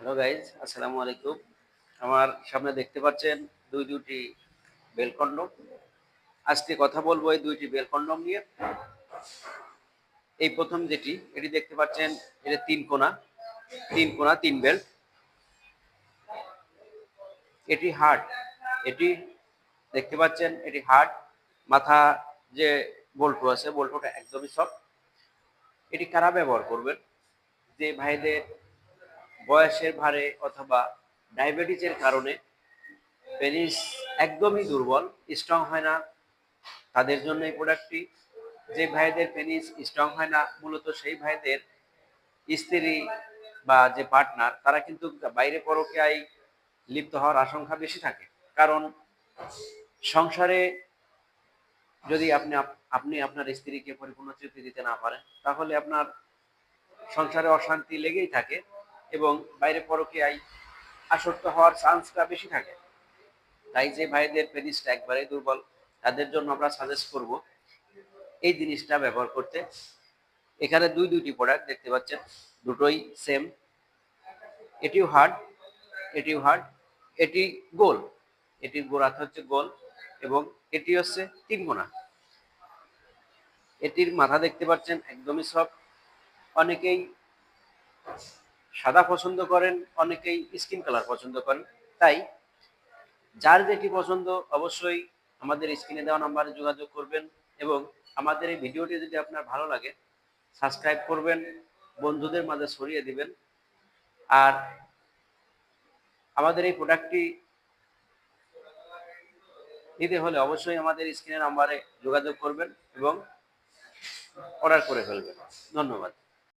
Hello guys, আসসালামু আলাইকুম। আমার সামনে দেখতে পাচ্ছেন দুইটি বেল কন্ডম। আজকে কথা বলবো এই দুইটি বেল কন্ডম নিয়ে। এই প্রথম যেটি, এটি দেখতে পাচ্ছেন, এটা তিন কোণা তিন বেল্ট। এটি হার্ড। এটি দেখতে পাচ্ছেন, এটি হার্ড। মাথা যে বল্টু আছে, বল্টুটা একদমই সফট। এটি কারা ব্যবহার করবেন? যে ভাইদের বয়সের ভারে অথবা ডায়াবেটিসের কারণে পেনিস একদমই দুর্বল, স্ট্রং হয় না, তাদের জন্য এই প্রোডাক্টটি। যে ভাইদের পেনিস স্ট্রং হয় না, মূলত সেই ভাইদের স্ত্রী বা যে পার্টনার, তারা কিন্তু বাইরে পরকীয়ায় লিপ্ত হওয়ার আশঙ্কা বেশি থাকে। কারণ সংসারে যদি আপনি আপনার স্ত্রীকে পরিপূর্ণ তৃপ্তি দিতে না পারেন, তাহলে আপনার সংসারে অশান্তি লেগেই থাকে এবং বাইরে পরকীয়ায় আসক্ত হওয়ার চান্সটা বেশি থাকে। তাই যে ভাইদের পেনিসটা একবারে দুর্বল, তাদের জন্য আমরা সাজেস্ট করব এই জিনিসটা ব্যবহার করতে। এখানে দুইটি প্রোডাক্ট দেখতে পাচ্ছেন, দুটোই সেম। এটিও হার্ড, এটিও হার্ড। এটি গোল, এটির গোড়াটা হচ্ছে গোল এবং এটি হচ্ছে তিন কোণা। এটির মাথা দেখতে পাচ্ছেন একদমই সফট। অনেকেই সাদা পছন্দ করেন, অনেকেই স্কিন কালার পছন্দ করেন। তাই যার যেটি পছন্দ অবশ্যই আমাদের স্ক্রিনে দেওয়া নাম্বারে যোগাযোগ করবেন এবং আমাদের এই ভিডিওটি যদি আপনার ভালো লাগে সাবস্ক্রাইব করবেন, বন্ধুদের মাঝে ছড়িয়ে দিবেন। আর আমাদের এই প্রোডাক্টটি নিতে হলে অবশ্যই আমাদের স্ক্রিনে নাম্বারে যোগাযোগ করবেন এবং অর্ডার করে ফেলবেন। ধন্যবাদ।